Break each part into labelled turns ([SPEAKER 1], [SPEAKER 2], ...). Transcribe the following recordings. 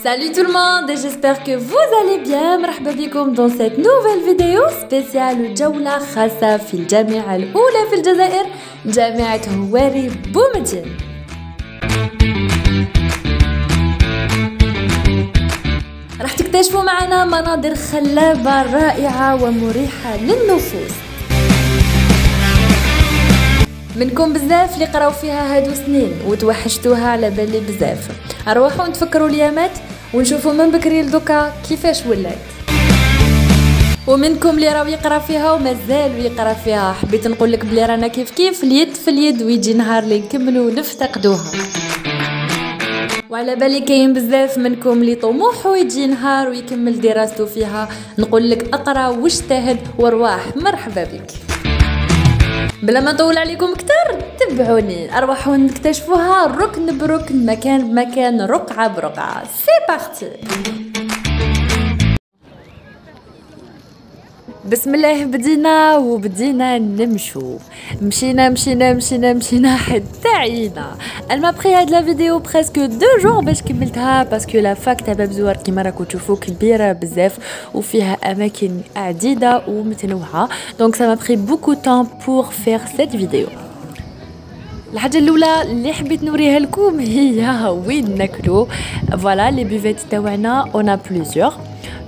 [SPEAKER 1] Salut tout le monde et j'espère que vous allez bien. مرحبا بكم dans cette nouvelle vidéo spéciale جولة خاصة في الجامعة الأولى في الجزائر جامعة هواري بومدين. راح تكتشفوا معنا مناظر خلابة رائعة ومريحة للنفوس. منكم بزاف اللي قراو فيها هادو سنين وتوحشتوها على بالي بزاف. اروحوا نتفكروا اليامات ونشوفوا من بكري لدوكا كيفاش ولات. ومنكم اللي راهو يقرا فيها ومازال يقرا فيها، حبيت نقول لك بلي رانا كيف اليد في اليد ويجي نهار اللي نكملوا ونفتقدوها. وعلى بالي كاين بزاف منكم اللي طموحه يجي نهار ويكمل دراسته فيها، نقول لك اقرا واجتهد وارواح مرحبا بك. بلا ما نطول عليكم كتر تبعوني اروحوا نكتشفوها ركن بركن مكان بمكان رقعه برقعه. سي بارتي. بسم الله بدينا نمشو. مشينا حتى عينا. Elle m'a pris هاد لا فيديو presque 2 jours باش كملتها باسكو لا فاك تاع باب زوار كيما راكم تشوفوا كبيره بزاف وفيها اماكن عديده ومتنوعه. Donc ça m'a pris beaucoup de temps pour faire cette vidéo. الحاجه الاولى اللي حبيت نوريها لكم هي وين ناكلو. فوالا لي بوفيت تاعنا اون بليزيور.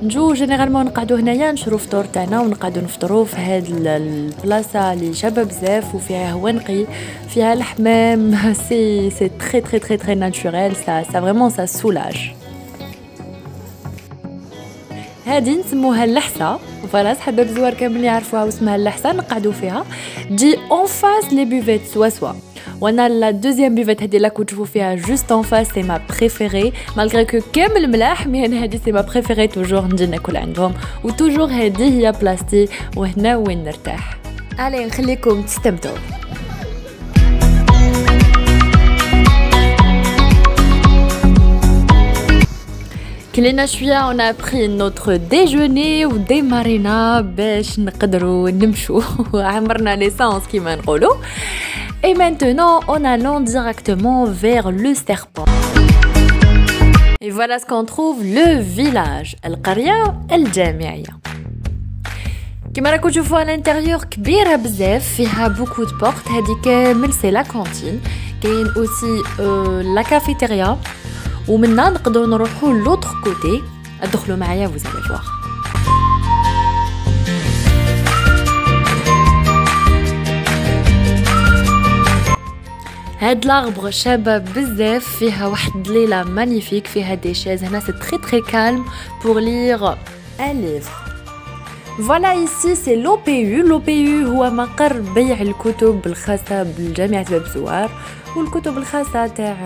[SPEAKER 1] نجو جينيرالمون نقعدو هنايا نشرو فطور تاعنا ونقعدو نفطرو في هاد البلاصه اللي شابه بزاف وفيها هوا نقي فيها الحمام. سي تري ناتوريل. سا فريمون سا سولاج. هادي نسموها اللحسه. فوالا حباب زوار كامل يعرفوها واسمها اللحسه نقعدو فيها. تجي اون فاس لي بوفيت سوا وانا لا دوزيام بيفيت هادي لا كنت تشوفوا فيها جوست اون فاس. سي ما بريفيري مالغري كو كامل ملاح، مي انا هادي سي ما بريفيري. توجور نجي ناكل عندهم وتوجور هادي هي بلاصتي وهنا وين نرتاح. علي نخليكم تستمتعوا. كلينا شويه on a pris notre déjeuner وديمارينا باش نقدروا نمشوا عمرنا ليسانس كيما نقولوا. Et maintenant, en allant directement vers le serpent. Et voilà ce qu'on trouve, le village. القرية الجامعية. كما راكم تشوفوا à l'intérieur كبيرة بزاف، فيها beaucoup de portes. هذه كامل سي لا كانتين. كاين aussi la cafétéria. ومنها نقدروا نروحوا l'autre côté. ادخلوا معايا vous allez voir. هاد لاغبر شابه بزاف، فيها واحد الليله مانيفيك، فيها دي شاز هنا. سي تري كالم بور لير ان ليفر. فوالا ايسي سي لو بي يو هو مقر بيع الكتب الخاصه بالجامعه باب زوار والكتب الخاصه تاع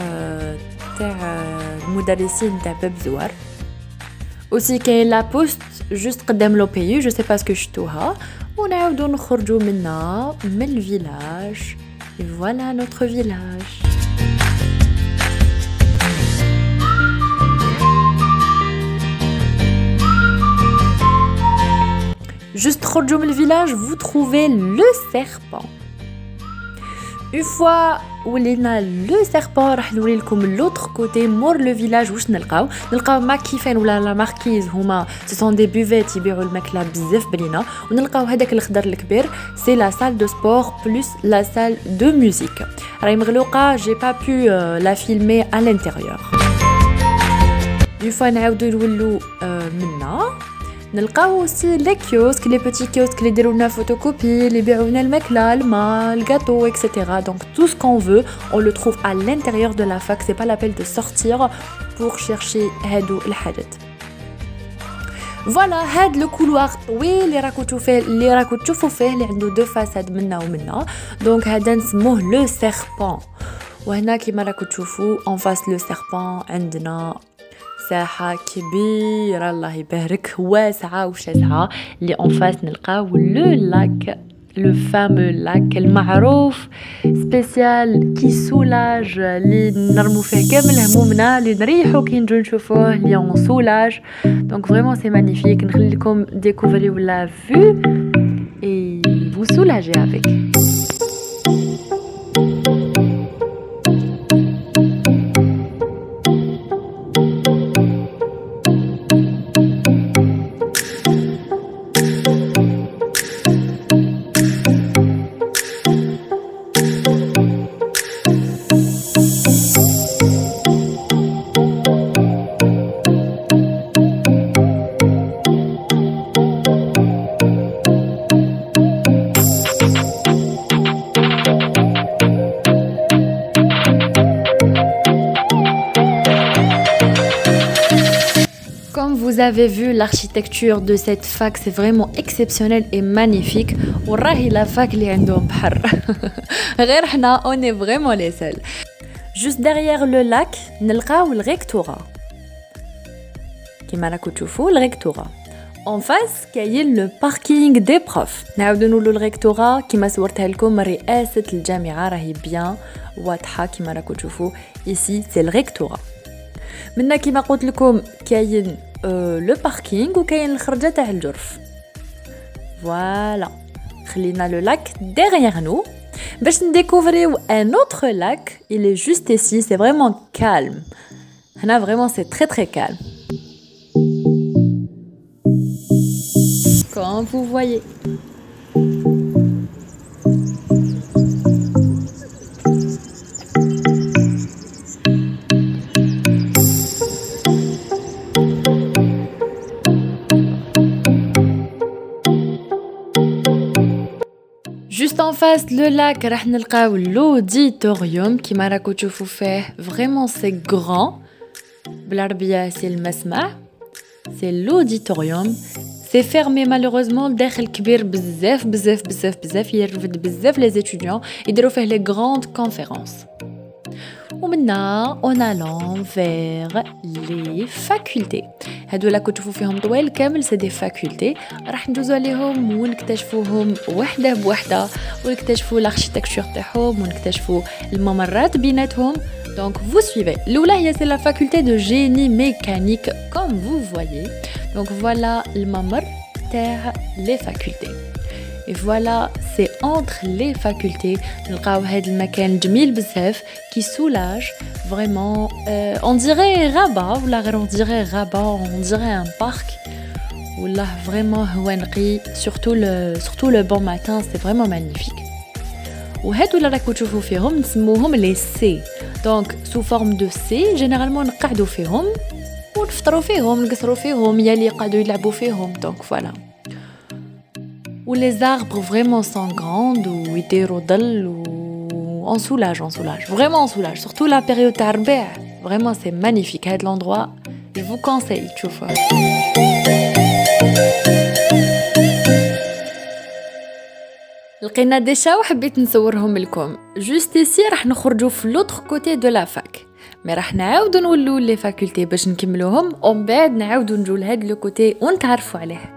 [SPEAKER 1] المدرسين تاع باب زوار. اوسي كاين لا بوست جوست قدام لو بي يو، جو سي با سكو شفتوها. ونعاودو نخرجوا منها من الفيلاج. Et voilà notre village. Juste تخرجوا من الفيلاج vous trouvez le serpent. Une fois ولينا لو سيربون راح نوري لكم لوتر كوتي مور لو فيلاج. واش نلقاو ماكيفين ولا لا ماركيز. هما سون دي بوفيت يبيعوا الماكله بزاف بنينه. ونلقاو هذاك الخضر الكبير سي لا سال دو سبور بلس لا سال دو ميوزيك. راهي مغلوقه، جي با بو لا فيلمي ا لانتيريور. اون فوا نعاودو نولو منا نلقاو aussi les kiosques, les petits kiosques اللي يديروا لنا فوتوكوبي، اللي يبيعوا الماكله، الماء، الغاتو etc. donc tout ce qu'on veut on le trouve à l'intérieur de la fac. c'est pas la peine de sortir pour chercher هادو الحاجات. فوالا هاد لو كولوار طويل اللي راكو تشوفوا فيه اللي عنده دو فاساد منا ومنا. دونك هذا نسموه لو سيربون. وهنا كيما راكو تشوفوا اون فاس لو سيربون عندنا ساحة كبيرة الله يبارك واسعة وشاسعة. اللي اون فاس نلقاو لو لاك، لو فامو لاك المعروف سبيسيال كي سولاج، اللي نرمو فيه كامل همومنا، اللي نريحو كي نجو نشوفوه، اللي اون سولاج. دونك فريمون سي مانيفيك. نخلي لكم ديكوفريو لا فيو اي فو سولاجي افيك. Comme vous avez vu, l'architecture de cette fac, c'est vraiment exceptionnel et magnifique. وراهي la fac اللي عندهم بحر. غير احنا, on est vraiment les seuls. Juste derrière le lac, نلقاو le rectorat. كيما راكم تشوفوا le rectorat. En face, كاين le parking des profs. نعاودو نقولوا le rectorat كيما صورتها لكم رئاسة الجامعة راهي bien واضحة كيما راكم تشوفوا. Ici, c'est le rectorat. منا كيما قلت لكم كاين لو باركينغ وكاين الخرجه تاع الجرف. فوالا خلينا لو لاك derrière nous باش نديكوفريو ان اوتر لاك. il est juste ici, c'est vraiment calme. هنا vraiment c'est très très calme comme vous voyez. Juste en face le lac, راح نلقاو l'auditorium كيما راكو تشوفوا فيه. Vraiment c'est grand. بالعربية c'est المسمع. C'est l'auditorium. C'est fermé malheureusement. الداخل كبير بزاف بزاف بزاف بزاف. يرفد بزاف les étudiants. يديروا فيه les grandes conférences. ومنا en allant vers les facultés. هادو لا كتشوفوا فيهم طويل كامل سي دي فاكولتي. راح ندوزو عليهم ونكتشفوهم وحده بوحده ونكتشفوا l'architecture تاعهم ونكتشفوا الممرات بيناتهم. Donc vous suivez. الاولى هي c'est la faculté de génie mécanique comme vous voyez. Donc voilà الممر تاع les facultés. Et voilà, c'est entre les facultés. نلقاو هاد المكان جميل بزاف qui soulage vraiment. On dirait Rabat ou on dirait Rabat, on dirait un parc. Ou là vraiment هو نقي, surtout le bon matin, c'est vraiment magnifique. وهادو اللي راكو تشوفوا فيهم نسموهم les C. Donc sous forme de C, généralement نقعدوا فيهم ونفطروا فيهم نقصروا فيهم يا اللي يقعدوا يلعبوا فيهم. Donc voilà. Où les arbres vraiment sont grands, où ils dérodent, où on soulage. Vraiment on soulage. Surtout la période d'Arber. Vraiment c'est magnifique. Cet l'endroit, je vous conseille. Tu vois. لقينا ديشا وحبيت نصورهم لكم. Juste ici راح نخرجوا في l'autre côté de la fac. Mais راح نعاودوا نولوا les facultés باش نكملوهم. ومن بعد نعاودوا نجوا لهاد لو كوتي ونتعرفوا عليه.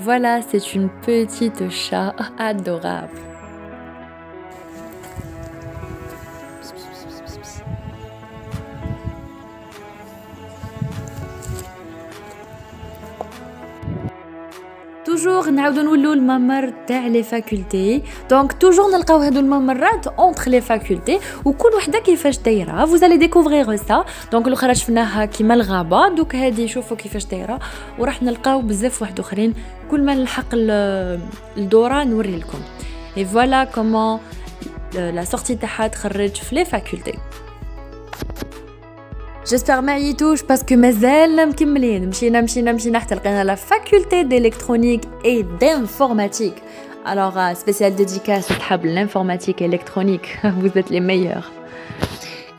[SPEAKER 1] Voilà, c'est une petite chat adorable. toujours نعاودو نولو الممر تاع لي فاكولتي. دونك توجور نلقاو هادو الممرات اونتر لي فاكولتي وكل وحده كيفاش دايره. vous allez découvrir ça. دونك الاخرى شفناها كيما الغابه. دوك هادي شوفوا كيفاش دايره وراح نلقاو بزاف واحد اخرين. كل ما نلحق الدوره نوري لكم. et voilà comment la sortie تاعها تخرج في لي فاكولتي. J'espère ما عييتوش باسكو مازال مكملين. مشينا حتى لقينا لا فاكولتي d'électronique et d'informatique. Alors spécial dédicace à l'informatique et l'électronique. Vous êtes les meilleurs.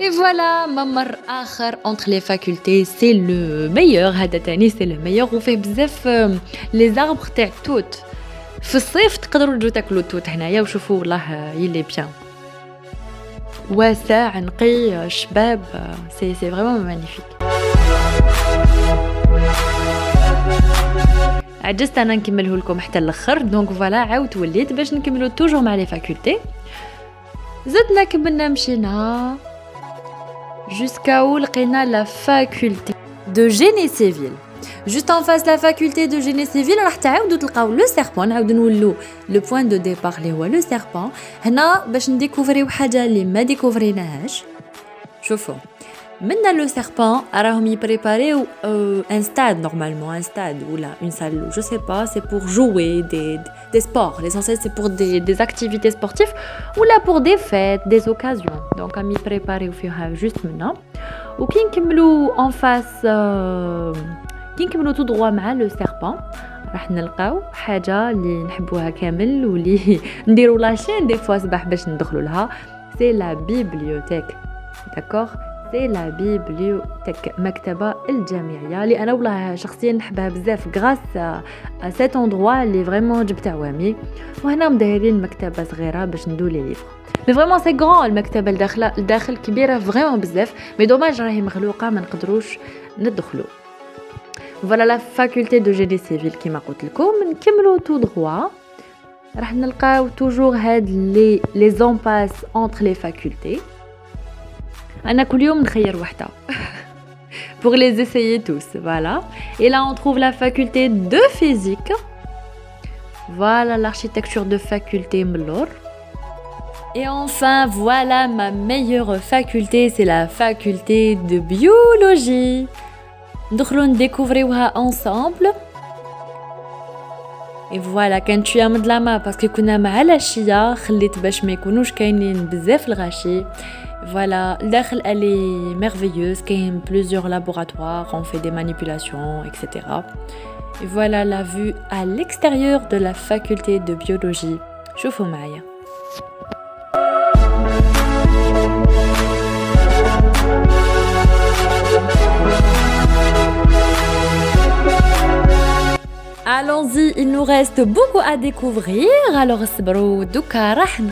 [SPEAKER 1] Et voilà, ممر آخر entre les facultés, c'est le meilleur. هذا تاني c'est le meilleur. وفيه بزاف les arbres تاع التوت. في الصيف تقدروا تجوا تاكلوا التوت هنايا وشوفوا والله يلي بيان. واسع نقي شباب. c'est vraiment magnifique. عجزت انا نكمله لكم حتى الاخر. دونك فوالا عاودت وليت باش نكملو توجور مع لي فاكولتي. زدنا كملنا مشينا jusqu'à لقينا لا فاكولتي de génie civil. Juste en face la faculté de génie civil راح تعاودوا تلقاو لو سيربون. نعاودوا نولوا لو بوين دو ديبار اللي هو لو سيربون. هنا باش نديكوفريو حاجه اللي ما ديكوفريناهاش. شوفوا منا لو سيربون راهم يبريباريو ان ستاد نورمالمون ان ستاد ولا اون سال جو سي با سي بور jouer des sports. L'essentiel c'est pour des activités sportives ou là pour des fêtes, des occasions. Donc راهم يبريباريو فيها جوست منا. وكي نكملوا en face كي نكملوا تو دروا مع لو سيربون راح نلقاو حاجه اللي نحبوها كامل واللي نديروا لاشين دي فوا صباح باش ندخلوا لها. سي لا بيبليوتيك. داكور سي لا بيبليوتيك مكتبة الجامعية اللي انا والله شخصيا نحبها بزاف غراس سيت اندروا اللي فريمون جبت عوامي. وهنا مدايرين مكتبة صغيرة باش ندو لي ليفر مي فريمون سي غران. المكتبة الداخل كبيرة فريمون بزاف مي دوماج راهي مغلوقة ما نقدروش ندخلو. فوالا لا فاكولتي دو جيني سيفيل كيما قلت لكم. نكملوا تو دروا راح نلقاو توجور هاد لي زومباس انتر لي فاكولتي. انا كل يوم نخير وحده pour les essayer tous. Voilà, et là on trouve la faculté de physique. Voilà l'architecture de faculté Mlor. Et enfin voilà ma meilleure faculté, c'est la faculté de biologie. ندخلوا نديكوفريوها ensemble. Et voilà, كانت شويه مظلمه باسكو كنا مع العشيه خليت باش ما يكونوش كاينين بزاف الغاشي. Voilà, l'dakhel elle est merveilleuse, qu'il y a plusieurs laboratoires, on fait des manipulations, etc. Et voilà la vue à l'extérieur de la faculté de biologie. شوفوا معايا. Allons-y, il nous reste beaucoup à découvrir. Alors صبروا دوكا راح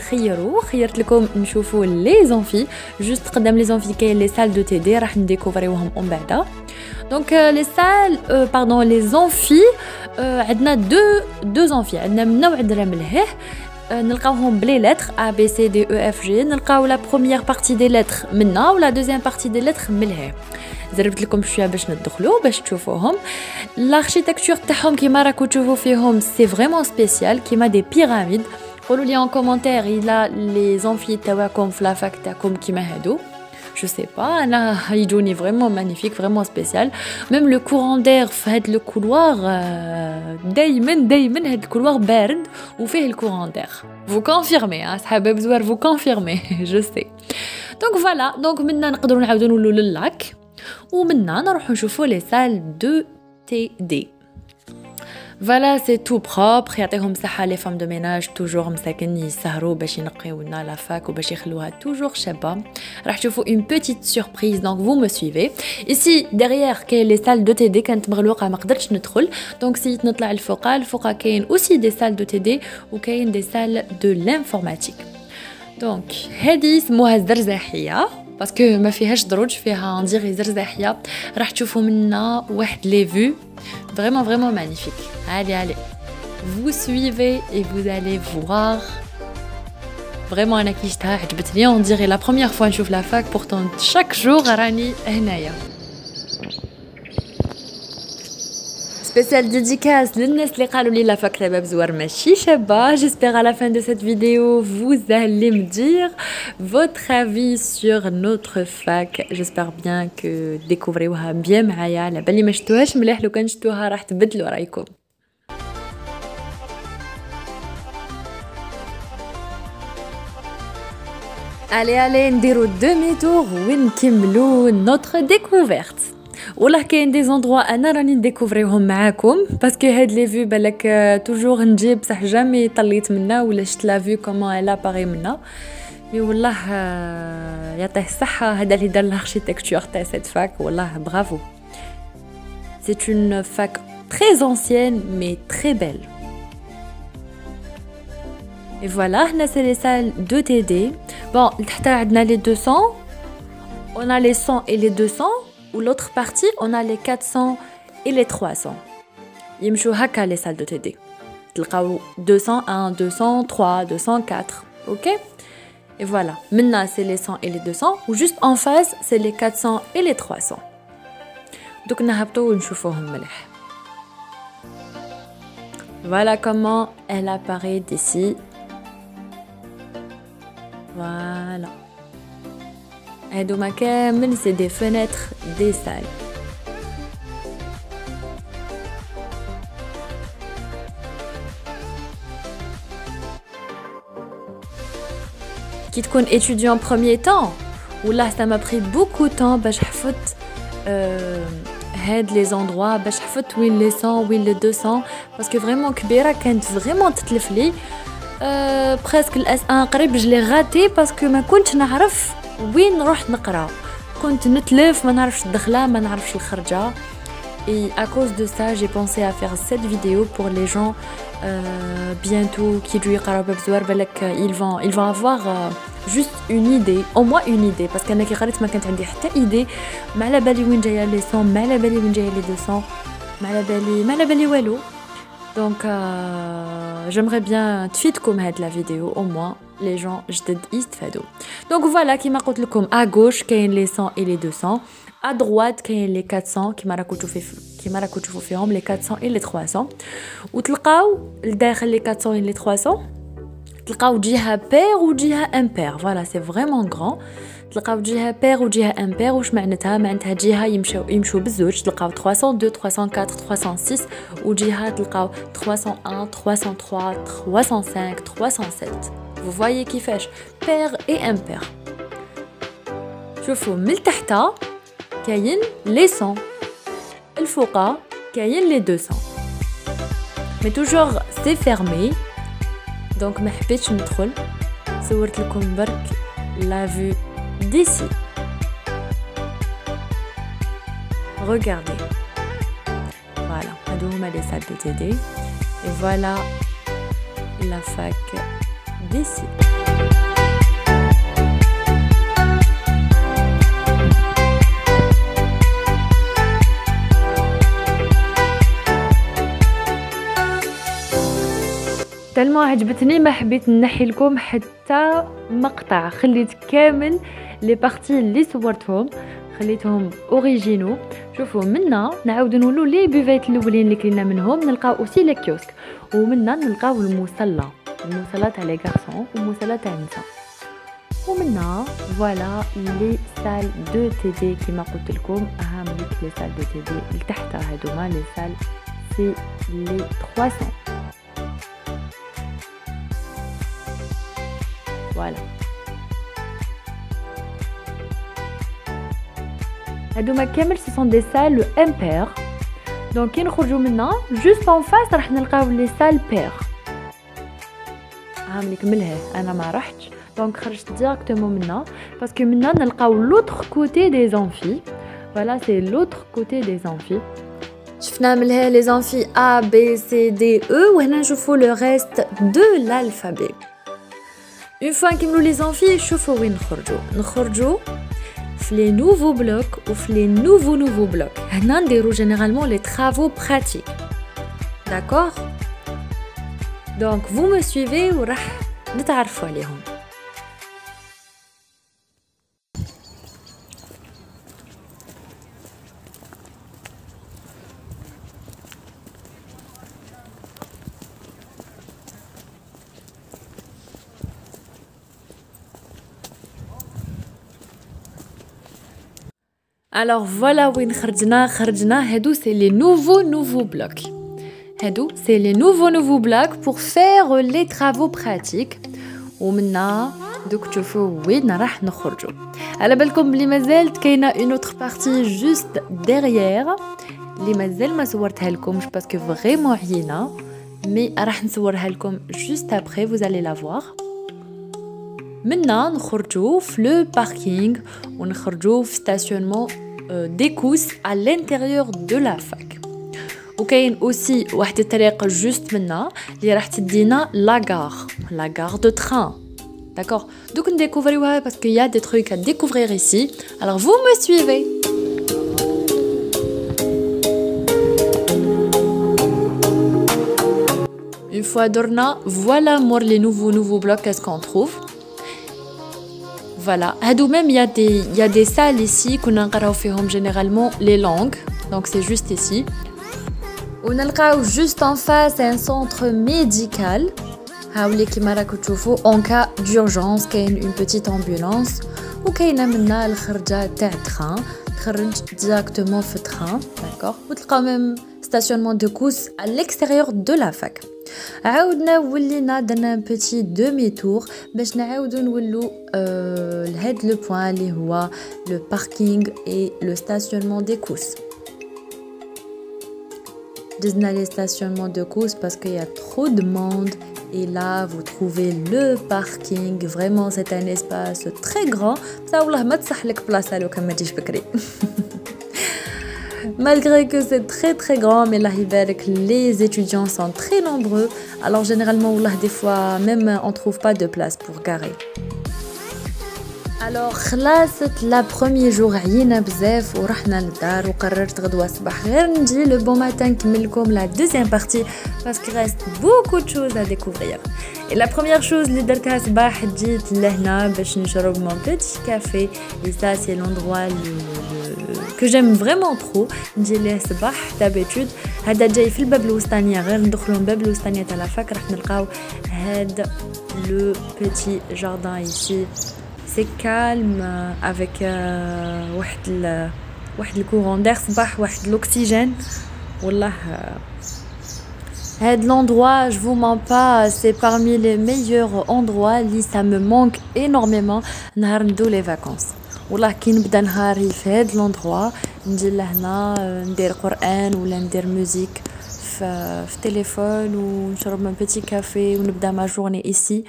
[SPEAKER 1] خيرت لكم نشوفوا لي زونفي جوست قدام لي زونفي كاين لي سال دو تي دي راح نديكوفريوهم من بعدا. دونك لي سال باردون لي زونفي عندنا دو زونفي. عندنا من نوع عندنا من الهه نلقاوهم بلي لتر A B C D E F G. نلقاو لا بروميير بارتي دي لتر منا ولا دوزيام بارتي دي لتر من الهه. زربت لكم شويه باش ندخلوا باش تشوفوهم. الاركيتكتور تاعهم كيما راكم تشوفوا فيهم سي فريمون سبيسيال كيما دي بيراميد. قولوا لي ان كومونتير الا لي زونفي تاعكم في لافاك تاعكم كيما هادو. je sais pas انا يجوني فريمون مانيفيك فريمون سبيسيال. ميم لو كورون دير في هاد لو كولوار دايما هاد الكولوار بارد وفيه الكورون دير. vous confirmez صحابي بزوار vous confirmez je sais. donc voilà, donc منا نقدروا نعاودوا نولوا للاك ومنا نروحوا نشوفوا لي سال دو تي دي. Voilà, c'est tout propre. يعطيهم صحة les femmes de ménage toujours مساكن يسهروا باش ينقيو لنا لا فاك وباش يخلوها toujours شابة. راح تشوفوا une petite surprise, donc vous me suivez. Ici derrière كاين les salles de TD كانت مغلوقة ما قدرتش ندخل. donc سيت نطلع الفوق كاين aussi des salles de TD وكاين des salles de l'informatique. donc هذه اسمها الزرزاحية باسكو ما فيهاش دروج فيها ندير زرزاحيه. راح تشوفوا منا واحد لي فيو vraiment magnifique. allez vous suivez et vous allez voir. vraiment انا كي شفتها عجبتني on dirait la première fois نشوف la fac pourtant chaque jour راني هنايا. spécial dédicace للناس اللي قالوا لي لا فاك تاع باب زوار ماشي شابه. j'espère à la fin de cette vidéo vous allez me dire votre avis sur notre fac. j'espère bien que découvrirوها bien معايا. على بالي ما شفتوهاش مليح، لو كان شفتوها راح تبدلوا رايكم. allez نديرو demi tour ونكملوا notre découverte. والله كاين دي زوندروا انا راني نديكوفريهم معاكم باسكو هاد لي فيو بالك توجور نجيب بصح جامي طليت منا ولا شفت لا فيو كومون الا باغي منا. مي والله يعطيه الصحه هذا اللي دار الاركيتكتور تاع سيت فاك. والله برافو. سي اون فاك تري انسيين مي تري بيل. et voilà هنا سي لي سال دو تي دي. بون تحت عندنا لي 200 on a les 100 et les 200. ou l'autre partie on a les 400 et les 300. يمشوا هكا les salles de TD. تلقاو 201 203 204. ok. et voilà maintenant c'est les 100 et les 200 ou juste en face c'est les 400 et les 300. دوك نهبطوا ونشوفوهم مليح. voilà comment elle apparaît d'ici. voilà. هادوما كامل سي دي فenêtres دي سال. كي تكون étudiant premier temps والله ça m'a pris beaucoup de temps باش حفظت هاد لي زوندروا باش حفظت وين لي 100 وين لي 200 باسكو فريمون كبيره كانت فريمون تتلف لي بريسك الاس 1 قريب جلي غاتي باسكو ما كنتش نعرف وين نروح نقرا. كنت نتلف ما نعرفش الدخله ما نعرفش الخرجه. Et à cause de ça, j'ai pensé à faire cette vidéo pour les gens bientôt qui lui ils vont avoir juste une idée, au moins une idée, parce qu'ana ki قريت ما كانت عندي حتى idée ما على بالي وين جايه لي 100 ما على بالي وين جايه لي 200 ما على بالي والو. Donc j'aimerais bien تفيدكم هاد la vidéo, au moins les gens جدد يستفادوا. Donc voilà كيما قلت لكم à gauche كاين les 100 et les 200. À droite كاين les 400 كيما راكم تشوفوا فيهم les 400 et les 300. وتلقاو لداخل les 400 et les 300 تلقاو جهه pair وجهه impair. Voilà, c'est vraiment grand. تلقاو جهه pair وجهه impair. واش معناتها جهه يمشوا بالزوج تلقاو 302 304 306 وجهه تلقاو 301 303 305 307. Vous voyez كيفاش pair et impair. شوفوا من تحت كاين les 100 الفوقا كاين les 200 mais toujours c'est fermé. donc ما حبيتش ندخل صورت لكم برك la vue d'ici. regardez, voilà هادو هما les salles de TD et voilà la fac d'ici. تلمو عجبتني ما حبيت نحي لكم حتى مقطع، خليت كامل لي بارتي اللي صورتهم خليتهم اوريجينو. شوفوا منا نعاودو نقولوا لي بوفيت الاولين اللي كلينا منهم نلقاو اوسي لي كيوسك، ومنا نلقاو المصلى تاع لي غارسون ومصلى تاع النساء، ومنا فوالا لي سال دو تي دي كيما قلت لكم. اهم لي سال دو تي دي لتحت هادوما لي سال سي لي 300. Voilà. هادوما كامل ce sont des salles impaires. donc كي نخرجوا منا juste en face راح نلقاو les salles paires. عامل نكملها انا ما رحتش donc خرجت directement منا باسكو منا نلقاو l'autre côté des amphis. voilà, c'est l'autre côté des amphis. شفنا منها les amphis A B C D E وهنا نشوفوا le reste de l'alphabet. Une fois que nous les amphis, شوفوا وين نخرجوا في les nouveaux blocs ou في les nouveaux blocs. هنا نديرو généralement les travaux pratiques. D'accord? Donc vous me suivez وراح نتعرفوا عليهم. Alors voilà وين خرجنا هادو c'est les nouveaux blocs. هادو c'est les nouveaux blocs pour faire les travaux pratiques. ومنا دوك تشوفوا وين راح نخرجوا. على بالكم بلي مازالت كاينه une autre partie juste derrière اللي مازال ما صورتها لكمش باسكو فريمون عيينا، مي راح نصورها لكم juste après, vous allez la voir. منا نخرجوا في لو باركينغ ونخرجوا في ستاسيونمون دي كوس à l'intérieur de la fac. وكاين اوسي واحد الطريق جوست منا اللي راح تدينا لا gare de train. D'accord? دوك نديكوفريوها باسكو y a des trucs à découvrir ici. Alors vous me suivez. Une fois درنا voilà مور les nouveaux blocs qu'est-ce qu'on trouve. Voilà, هادو même il y a des salles ici كنا نقراو فيهم généralement les langues. Donc c'est juste ici. ونلقاو juste en face un centre médical. هاولي كيما راكم تشوفوا en cas d'urgence كاين une petite ambulance. وكاينه منا الخرجه تاع التران تخرج directement في التران. d'accord. وتلقاو même stationnement de course à l'extérieur de la fac. عاودنا ولينا درنا بيتي دومي تور باش نعاودو نولو لهاد لو بوين اللي هو لو باركينغ اي لو ستاسيونمون دي كورس. دزنا لي ستاسيونمون دو كورس باسكو يا ترو دو موند Et là, vous trouvez le parking. Vraiment, c'est un espace très grand. Ça, والله ما تصح لك بلاصة لو كان ما تجيش بكري. Malgré que c'est très très grand, mais là, les étudiants sont très nombreux. Alors généralement, des fois, même on trouve pas de place pour garer. Alors خلاصت لا بروميير جور عينا بزاف ورحنا للدار وقررت غدوه الصباح غير نجي لو بون ماتان نكمل لكم لا دوزيام بارتي باسكو ريست بوكو دو شوز ا ديكوفرير. Et la première chose اللي درتها صباح جيت لهنا باش نشرب mon petit café et ça c'est l'endroit que j'aime vraiment trop. نجي ليه صباح d'habitude هذا جاي في الباب الوسطانيه غير ندخلوا من الباب الوسطانيه تاع الفاك راح نلقاو هذا le petit jardin ici. C'est calme avec واحد le courant d'air صباح واحد l'oxygène. والله هاد l'endroit je vous mens pas c'est parmi les meilleurs endroits اللي ça me manque énormément نهار ندو les vacances. والله كي نبدا نهاري في هاد l'endroit نجي لهنا ندير قرآن ولا ندير ميوزيك في تليفون ونشرب un petit café ونبدا ma journée ici.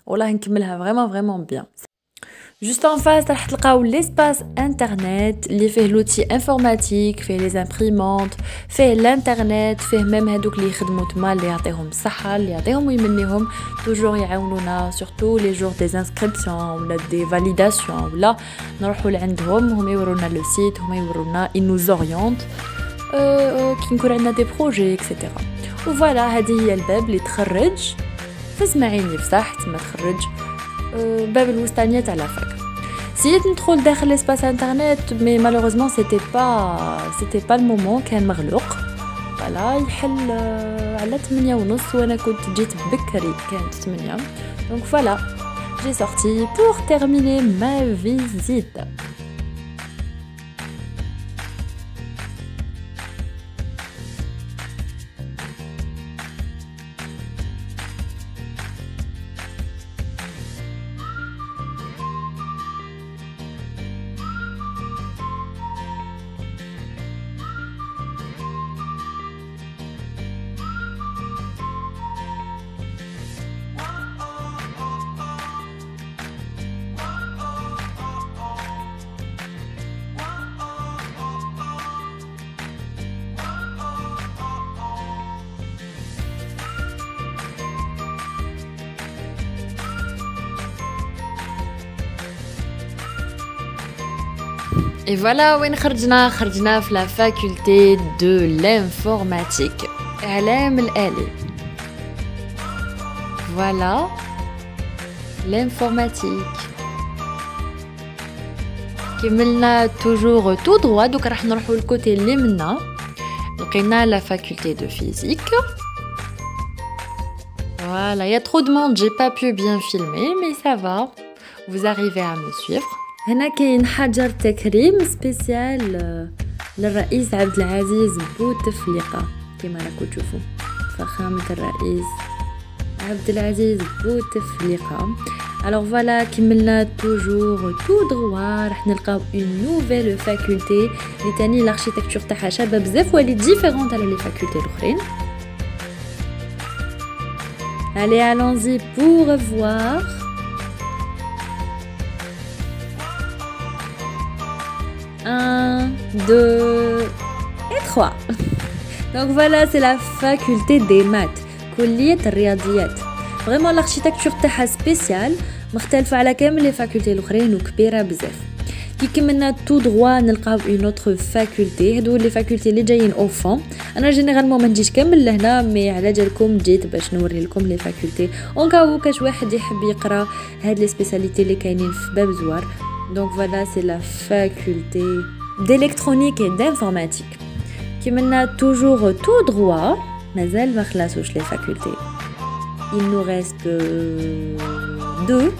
[SPEAKER 1] والله نكملها vraiment bien. Juste en face, راح تلقاو l'espace internet اللي فيه l'outil informatique, فيه les imprimantes, فيه l'internet, فيه même هادوك اللي يخدموا تما اللي يعطيهم الصحة اللي يعطيهم ويمنيهم toujours يعاونونا surtout les jours des inscriptions ولا des validations ولا نروحوا لعندهم هم يورونا le site هم يورونا ils nous orientent كي نكون عندنا des projets etc. وفوالا هذه هي الباب اللي تخرج فاسمعيني بصح تما تخرج باب الوسطانية تاع لافاك. سيت ندخل داخل لاسباس انترنت مي مالوغوزمون سيتي با المومون كان مغلوق. فوالا يحل على 8:30 وانا كنت جيت بكري كانت 8. دونك فوالا جي سورتي بور تيرميني ما فيزيت. Et voilà وين خرجنا في la faculté de l'informatique إعلام الآلي. Voilà l'informatique. كملنا toujours tout droit donc راح نروحوا الكوتي اللي منا لقينا la faculté de physique. Voilà, il y a trop de monde, j'ai pas pu bien filmer mais ça va. Vous arrivez à me suivre. هنا كاين حجر تكريم سبيسيال للرئيس عبد العزيز بوتفليقة كما راكم تشوفوا فخامة الرئيس عبد العزيز بوتفليقة. Alors voilà كملنا toujours tout droit راح نلقاو une nouvelle faculté اللي تاني الاركيتكتور تاعها شابه بزاف واللي ديفيرونت على لي فاكولتي الاخرين. Allez allons-y pour voir. 1, 2 et 3. Donc voilà, c'est la faculté des maths, كلية الرياضيات. Vraiment l'architecture تاعها spéciale مختلفة على كامل les facultés الأخرين وكبيرة بزاف. كي كملنا tout droit نلقاو une autre faculté. هادو les facultés اللي جايين au fond. أنا جينيرالمون ما نجيش كامل لهنا مي على جالكم جيت باش نوري لكم les facultés. En cas où كاش واحد يحب يقرا هاد les spécialités اللي كاينين في باب زوار. Donc voilà, c'est la faculté d'électronique et d'informatique. Qui mène toujours tout droit. Mais elle va classer les facultés. Il nous reste 2.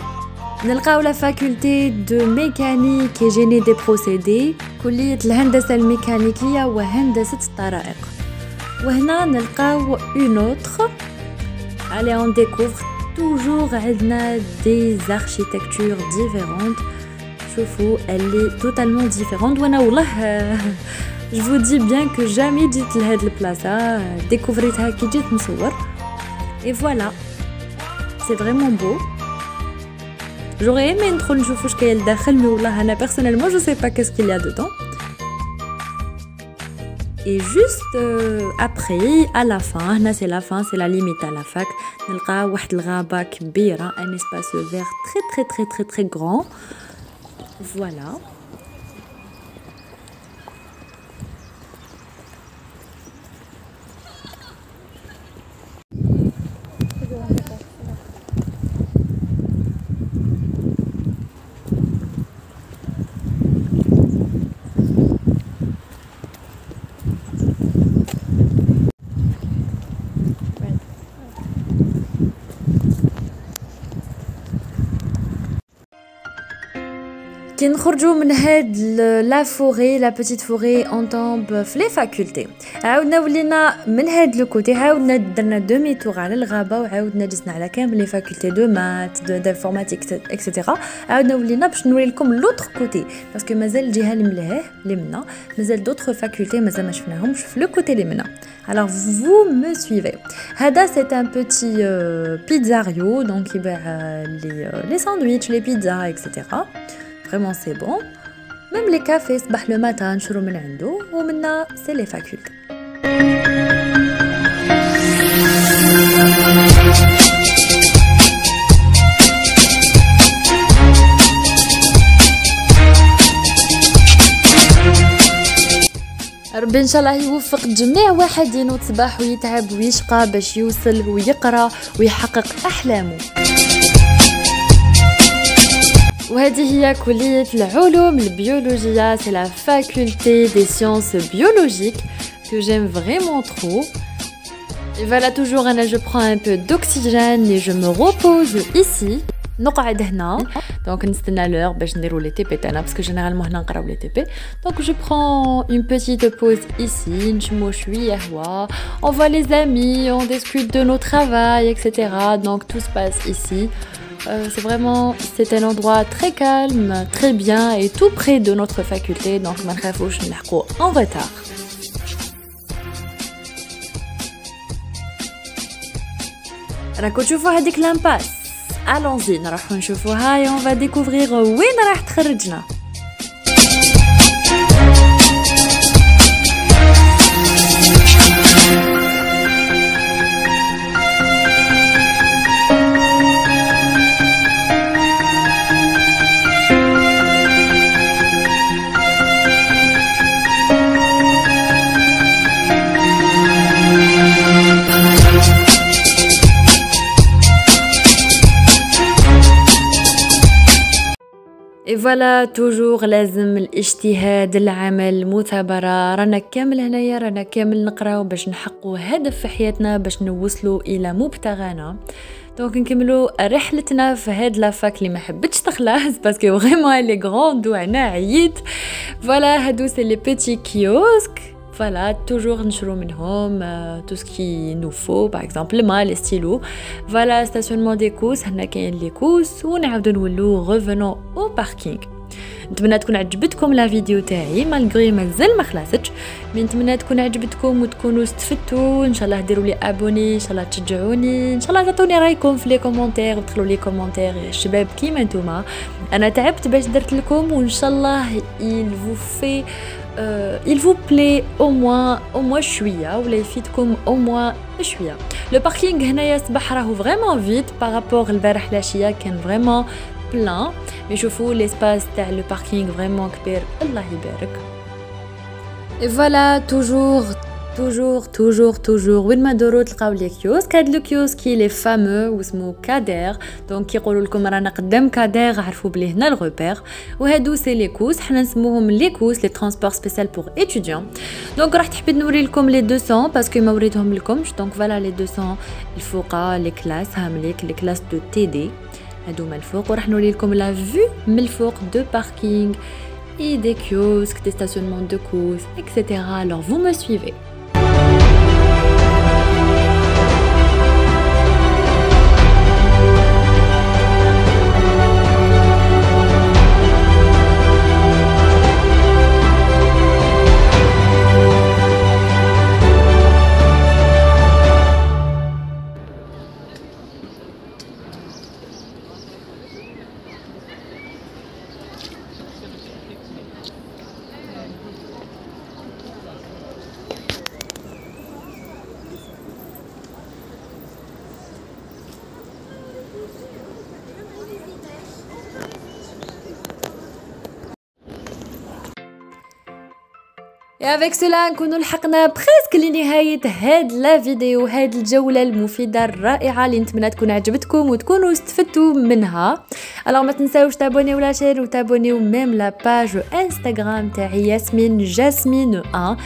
[SPEAKER 1] نلقاو la faculté de mécanique et génie des procédés. كلية الهندسة الميكانيكية وهندسة الطرائق. وهنا نلقاو une autre. Allez, on découvre toujours عندنا des architectures différentes. شوفوا elle est totalement différente وانا والله je vous dis bien que jamais جيت لهاد البلاصه ديكوفريتها كي جيت نصور et voilà c'est vraiment beau. J'aurais aimé ندخل نشوف واش كاين لداخل mais والله انا personnellement je sais pas qu'est-ce qu'il y a dedans. Et juste après à la fin, là c'est la fin, c'est la limite à la fac. نلقى واحد الغابة كبيرة, un espace vert très grand. Voilà. كي نخرجوا من هاد لا فوري لا بيتيت فوري اون تومب في لي فاكولتي عاودنا ولينا من هاد لو كوتي عاودنا درنا دومي تور على الغابه وعاودنا جسنا على كامل لي فاكولتي دو مات دو انفورماتيك اكسيتيرا عاودنا ولينا باش نوري لكم لوطر كوتي باسكو مازال الجهه الملاه اللي منا مازال دوطر فاكولتي مازال ما شفناهمش في لو كوتي اللي منا alors vous me suivez هذا c'est un petit pizzario donc يبيع les sandwichs les pizzas etc. Vraiment c'est bon. Même les cafés, صباح le matin, نشرو من عنده ومنا c'est les facultés. ربي ان شاء الله يوفق جميع واحد ينوض صباح ويتعب ويشقى باش يوصل ويقرا ويحقق احلامه. وهذه هي كلية العلوم البيولوجية, c'est la faculté des sciences biologiques que j'aime vraiment trop. Et voilà, toujours je prends un peu d'oxygène et je me repose ici. نقعد هنا donc نستنى l'heure باش نديرو لي تي بي تاعنا باسكو جينيرالمون هنا نقراو لي تي بي. Donc je prends une petite pause ici, نشمو شويه هوا, on voit les amis, on discute de nos travails etc. Donc tout se passe ici. C'est un endroit très calme, très bien et tout près de notre faculté, donc ما نخافوش نلحقوا en retard. راكو تشوفوا هذيك لامباس, allons-y نروحوا نشوفوها et on va découvrir وين راح تخرجنا. Et voilà, toujours لازم الاجتهاد, العمل, المثابرة. رانا كامل هنايا, رانا كامل نقراو باش نحققوا هدف في حياتنا, باش نوصلوا الى مبتغانا. دونك نكملوا رحلتنا في هاد لافاك اللي ما حبتش تخلص باسكو فريمون لي غروند وانا عييت. فوالا هادو سي لي بيتي كيوسك. Voilà, toujours نشرو منهم tout ce qui nous faut, par exemple الماء, les stylos. Voilà, stationnement des courses, هنا كاين لي كوس ونعاودو نولو revenons au parking. نتمنى تكون عجبتكم لا فيديو تاعي مالغري مازال ما خلصتش, مي نتمنى تكون عجبتكم وتكونوا استفدتوا. ان شاء الله ديروا لي ابوني, ان شاء الله تشجعوني, ان شاء الله تعطوني رايكم في لي كومونتير ودخلوا لي كومونتير الشباب كيما نتوما. انا تعبت باش درت لكم وان شاء الله il vous plaît au moins شويه ولا يفيدكم au moins شويه. لو باركينغ هنايا صباح راهو فريمون فيت بارابور البارح العشيه كان فريمون بلان, مي شوفوا ليسباس تاع لو باركينغ فريمون كبير, الله يبارك. Et voilà, toujours وين ما دورو تلقاو لي كيوسك. هاد لو كيوسك كي لي فامو واسمو كادير, دونك كيقولوا لكم رانا قدام كادير عرفوا بلي هنا الغوبير. وهادو سي لي كوس, حنا نسموهم لي كوس لي ترانسبور سبيسيال بور étudiants. دونك راح تحب نوري لكم لي 200 باسكو ما وريتهم لكمش. دونك فوالا لي 200 الفوقا لي كلاس هامليك لي كلاس دو تي دي هادو من الفوق, وراح نوري لكم لا فيو من الفوق دو باركينغ et des kiosques, des stationnements de courses, etc. Alors vous me suivez. Et avec cela نكونوا لحقنا بريسك لنهاية هاد لا فيديو، هاد الجولة المفيدة الرائعة اللي نتمنى تكون عجبتكم وتكونوا استفدتوا منها. alors ما تنساوش تابونيو لا شين وتابونيو ميم لا باج انستغرام تاعي ياسمين جاسمين 1.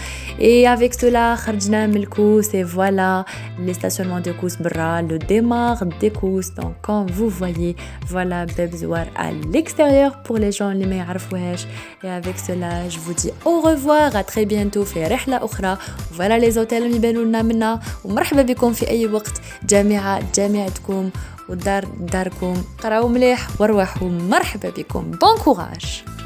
[SPEAKER 1] et avec cela خرجنا من الكوس et voilà les stationnements de course برا le démarre des courses. donc quand vous voyez voilà باب زوار à l'extérieur pour les gens اللي ما يعرفوهاش. et avec cela je vous dis au revoir à très bientôt في رحلة أخرى. voilà les hôtels اللي يبانوا لنا منا، ومرحبا بكم في أي وقت. جامعتكم وداركم، قراو مليح وارواحوا. مرحبا بكم. bon courage.